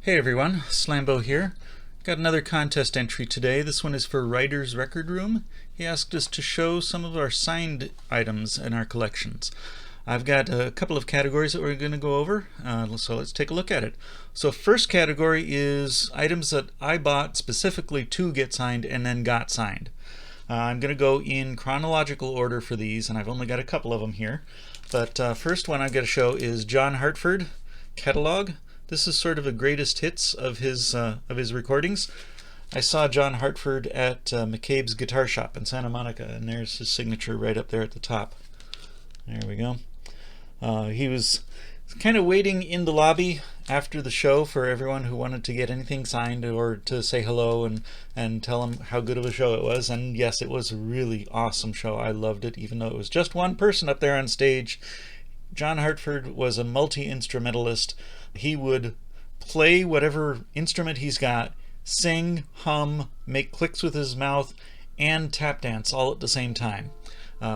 Hey everyone, Slambo here. Got another contest entry today. This one is for Ryder's Record Room. He asked us to show some of our signed items in our collections. I've got a couple of categories that we're going to go over, so let's take a look at it. So first category is items that I bought specifically to get signed and then got signed. I'm going to go in chronological order for these, and I've only got a couple of them here. But first one I've got to show is John Hartford catalog. This is sort of a greatest hits of his recordings. I saw John Hartford at McCabe's Guitar Shop in Santa Monica, and there's his signature right up there at the top. There we go. He was kind of waiting in the lobby after the show for everyone who wanted to get anything signed or to say hello and tell him how good of a show it was. And yes, it was a really awesome show. I loved it, even though it was just one person up there on stage. John Hartford was a multi-instrumentalist. He would play whatever instrument he's got, sing, hum, make clicks with his mouth, and tap dance all at the same time.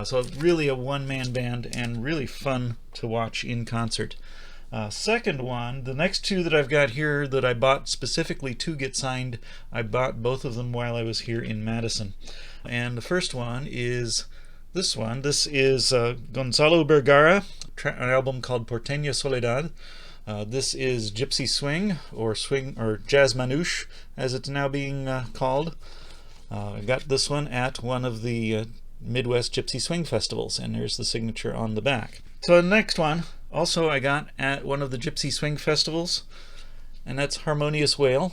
So really a one-man band and really fun to watch in concert. Second one, the next two that I've got here that I bought specifically to get signed, I bought both of them while I was here in Madison. And the first one is this one. This is Gonzalo Bergara, an album called Porteña Soledad. This is Gypsy Swing or Jazz Manouche, as it's now being called. I got this one at one of the Midwest Gypsy Swing festivals, and there's the signature on the back. So the next one, also I got at one of the Gypsy Swing festivals, and that's Harmonious Whale.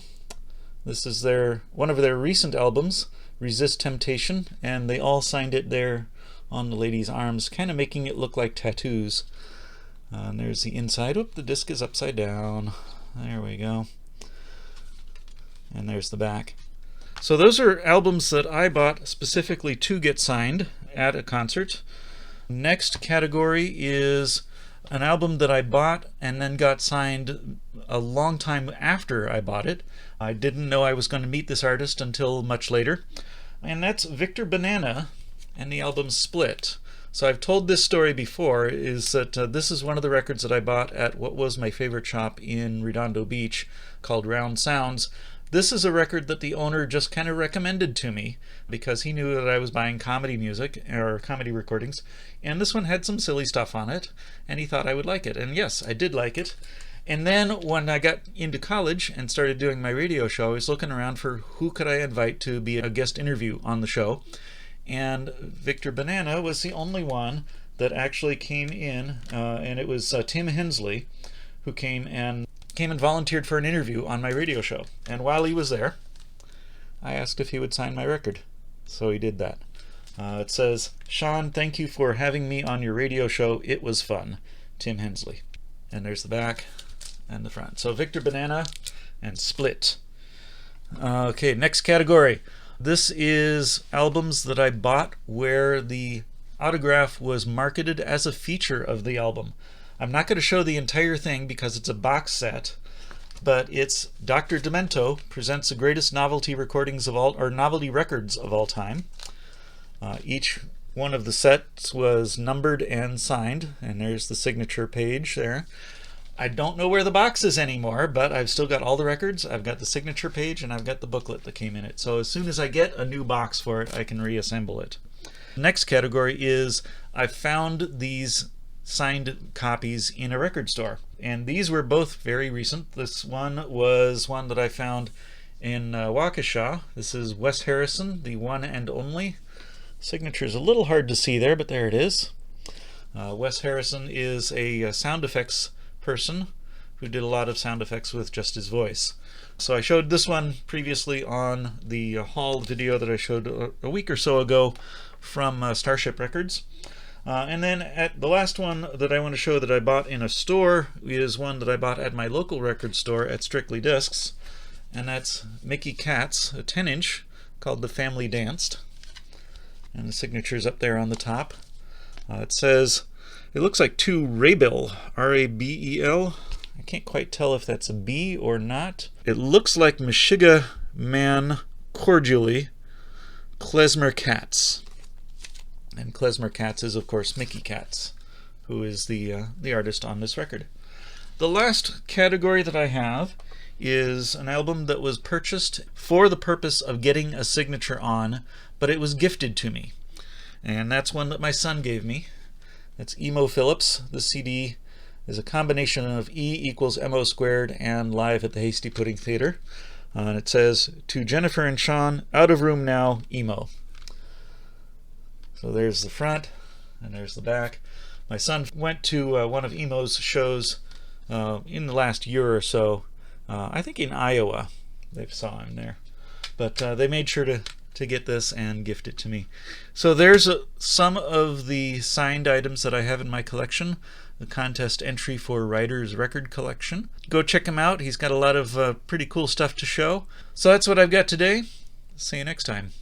This is one of their recent albums, Resist Temptation, and they all signed it there on the lady's arms, kind of making it look like tattoos. And there's the inside. Oop, the disc is upside down. There we go. And there's the back. So those are albums that I bought specifically to get signed at a concert. Next category is an album that I bought and then got signed a long time after I bought it. I didn't know I was going to meet this artist until much later. And that's Victor Banana and the album Split. So I've told this story before, is that this is one of the records that I bought at what was my favorite shop in Redondo Beach called Round Sounds. This is a record that the owner just kind of recommended to me because he knew that I was buying comedy music or comedy recordings, and this one had some silly stuff on it, and he thought I would like it. And yes, I did like it. And then when I got into college and started doing my radio show, I was looking around for who could I invite to be a guest interview on the show. And Victor Banana was the only one that actually came in, and it was Tim Hensley who came and volunteered for an interview on my radio show. And while he was there, I asked if he would sign my record. So he did that. It says, "Sean, thank you for having me on your radio show. It was fun. Tim Hensley." And there's the back and the front. So Victor Banana and Split. Okay, next category. This is albums that I bought where the autograph was marketed as a feature of the album. I'm not going to show the entire thing because it's a box set, but it's Dr. Demento presents the greatest novelty records of all time. Each one of the sets was numbered and signed, and there's the signature page there. I don't know where the box is anymore, but I've still got all the records. I've got the signature page, and I've got the booklet that came in it. So as soon as I get a new box for it, I can reassemble it. Next category is I found these signed copies in a record store, and these were both very recent. This one was one that I found in Waukesha. This is Wes Harrison, the one and only. Signature is a little hard to see there, but there it is. Wes Harrison is a sound effects person who did a lot of sound effects with just his voice. So I showed this one previously on the haul video that I showed a week or so ago from Starship Records. And then at the last one that I want to show that I bought in a store is one that I bought at my local record store at Strictly Discs, and that's Mickey Katz, a 10-inch called The Family Danced, and the signature's up there on the top. It says, it looks like two Rabel, R-A-B-E-L. I can't quite tell if that's a B or not. It looks like Meshuggah Man Cordially, Klezmer Katz. And Klezmer Katz is, of course, Mickey Katz, who is the artist on this record. The last category that I have is an album that was purchased for the purpose of getting a signature on, but it was gifted to me. And that's one that my son gave me. That's Emo Phillips. The CD is a combination of E equals MO squared and Live at the Hasty Pudding Theater. And it says, "To Jennifer and Sean, out of room now, Emo." So there's the front, and there's the back. My son went to one of Emo's shows in the last year or so. I think in Iowa. They saw him there. But they made sure to get this and gift it to me. So there's some of the signed items that I have in my collection. The contest entry for Ryder's record collection. Go check him out. He's got a lot of pretty cool stuff to show. So that's what I've got today. See you next time.